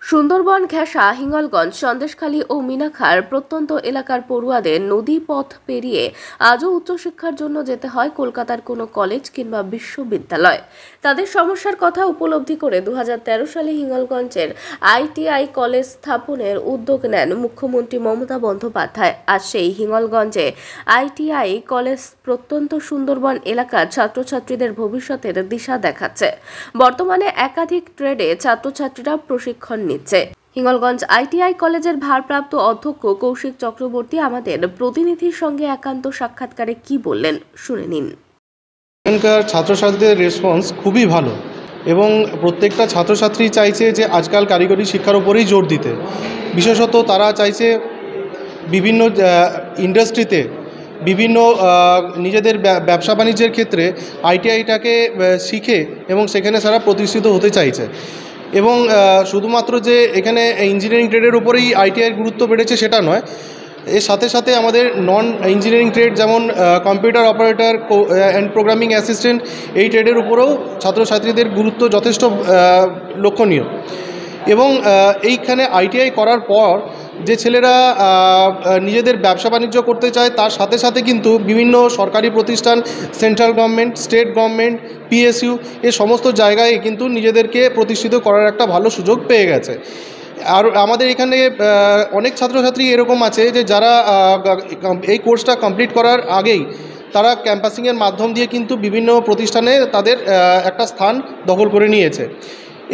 সুন্দরবন ঘেঁষা হিঙ্গলগঞ্জ, সন্দেশখালী ও মিনাখার প্রত্যন্ত এলাকার পড়ুয়াদের নদী পথ পেরিয়ে আজও উচ্চশিক্ষার জন্য যেতে হয় কলকাতার কোনো কলেজ কিংবা বিশ্ববিদ্যালয়। তাদের সমস্যার কথা উপলব্ধি করে 2013 সালে হিঙ্গলগঞ্জের ITI কলেজ স্থাপনের উদ্যোগ নেন মুখ্যমন্ত্রী মমতা বন্দ্যোপাধ্যায়। আজ সেই হিঙ্গলগঞ্জে ITI কলেজ প্রত্যন্ত সুন্দরবন এলাকার ছাত্রছাত্রীদের ভবিষ্যতের দিশা দেখাচ্ছে। বর্তমানে একাধিক ট্রেডে ছাত্রছাত্রীরা প্রশিক্ষণ নিচ্ছে। হিঙ্গলগঞ্জ ITI কলেজের ভারপ্রাপ্ত অধ্যক্ষ কৌশিক চক্রবর্তী আমাদের প্রতিনিধির সঙ্গে একান্ত সাক্ষাৎকারে কি বললেন শুনে নিন। এখানকার ছাত্রছাত্রীদের রেসপন্স খুবই ভালো এবং প্রত্যেকটা ছাত্রছাত্রী চাইছে যে আজকাল কারিগরি শিক্ষার উপরেই জোর দিতে। বিশেষত তারা চাইছে বিভিন্ন ইন্ডাস্ট্রিতে বিভিন্ন নিজেদের ব্যবসা বাণিজ্যের ক্ষেত্রে ITIটাকে শিখে এবং সেখানে তারা প্রতিষ্ঠিত হতে চাইছে। এবং শুধুমাত্র যে এখানে ইঞ্জিনিয়ারিং ট্রেডের উপরেই ITIর গুরুত্ব বেড়েছে সেটা নয়, এর সাথে সাথে আমাদের নন ইঞ্জিনিয়ারিং ট্রেড যেমন computer operator and programming assistant, এই ট্রেডের উপরেও ছাত্রছাত্রীদের গুরুত্ব যথেষ্ট লক্ষণীয়। এবং এইখানে ITI করার পর যে ছেলেরা নিজেদের ব্যবসা বাণিজ্য করতে চায় তার সাথে সাথে কিন্তু বিভিন্ন সরকারি প্রতিষ্ঠান, central government, state government, PSU এ সমস্ত জায়গায় কিন্তু নিজেদেরকে প্রতিষ্ঠিত করার একটা ভালো সুযোগ পেয়ে গেছে। আর আমাদের এখানে অনেক ছাত্রছাত্রী এরকম আছে যে যারা এই কোর্সটা কমপ্লিট করার আগেই তারা ক্যাম্পাসিংয়ের মাধ্যম দিয়ে কিন্তু বিভিন্ন প্রতিষ্ঠানে তাদের একটা স্থান দখল করে নিয়েছে।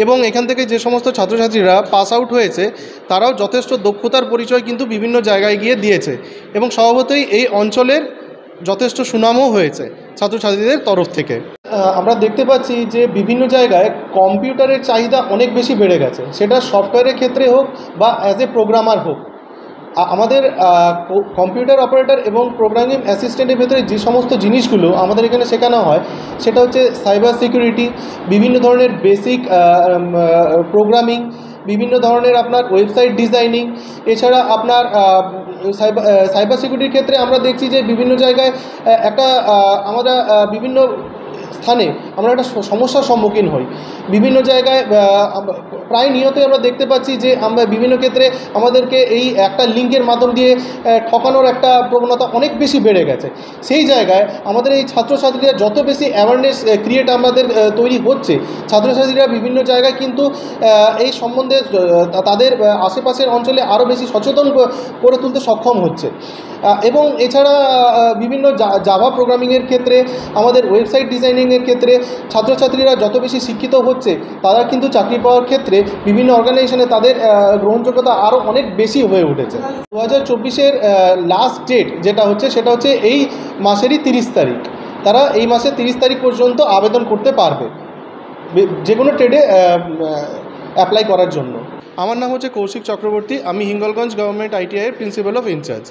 এবং এখান থেকে যে সমস্ত ছাত্রছাত্রীরা পাস আউট হয়েছে তারাও যথেষ্ট দক্ষতার পরিচয় কিন্তু বিভিন্ন জায়গায় গিয়ে দিয়েছে এবং স্বভাবতই এই অঞ্চলের যথেষ্ট সুনামও হয়েছে ছাত্রছাত্রীদের তরফ থেকে। আমরা দেখতে পাচ্ছি যে বিভিন্ন জায়গায় কম্পিউটারের চাহিদা অনেক বেশি বেড়ে গেছে, সেটা সফটওয়্যারের ক্ষেত্রে হোক বা অ্যাজ এ প্রোগ্রামার হোক। আমাদের কম্পিউটার অপারেটর এবং প্রোগ্রামিং অ্যাসিস্ট্যান্টের ভেতরে যে সমস্ত জিনিসগুলো আমাদের এখানে শেখানো হয় সেটা হচ্ছে সাইবার সিকিউরিটি, বিভিন্ন ধরনের বেসিক প্রোগ্রামিং, বিভিন্ন ধরনের আপনার ওয়েবসাইট ডিজাইনিং। এছাড়া আপনার সাইবার সিকিউরিটির ক্ষেত্রে আমরা দেখছি যে বিভিন্ন জায়গায় আমরা বিভিন্ন স্থানে আমরা একটা সমস্যার সম্মুখীন হই। বিভিন্ন জায়গায় প্রায় নিয়তই আমরা দেখতে পাচ্ছি যে আমরা বিভিন্ন ক্ষেত্রে আমাদেরকে এই একটা লিঙ্কের মাধ্যম দিয়ে ঠকানোর একটা প্রবণতা অনেক বেশি বেড়ে গেছে। সেই জায়গায় আমাদের এই ছাত্রছাত্রীরা যত বেশি অ্যাওয়ারনেস ক্রিয়েট আমাদের তৈরি হচ্ছে, ছাত্রছাত্রীরা বিভিন্ন জায়গায় কিন্তু এই সম্বন্ধে তাদের আশেপাশের অঞ্চলে আরও বেশি সচেতন করে তুলতে সক্ষম হচ্ছে। এবং এছাড়া বিভিন্ন জাভা প্রোগ্রামিংয়ের ক্ষেত্রে, আমাদের ওয়েবসাইট ডিজাইনিংয়ের ক্ষেত্রে ছাত্রছাত্রীরা যত বেশি শিক্ষিত হচ্ছে তারা কিন্তু চাকরি পাওয়ার ক্ষেত্রে বিভিন্ন অর্গানাইজেশনে তাদের গ্রহণযোগ্যতা আরও অনেক বেশি হয়ে উঠেছে। 2024-এর লাস্ট ডেট যেটা হচ্ছে সেটা হচ্ছে এই মাসেরই 30 তারিখ। তারা এই মাসের 30 তারিখ পর্যন্ত আবেদন করতে পারবে যে কোনো ট্রেডে অ্যাপ্লাই করার জন্য। আমার নাম হচ্ছে কৌশিক চক্রবর্তী, আমি হিঙ্গলগঞ্জ গভর্নমেন্ট ITI এর প্রিন্সিপাল অফ ইনচার্জ।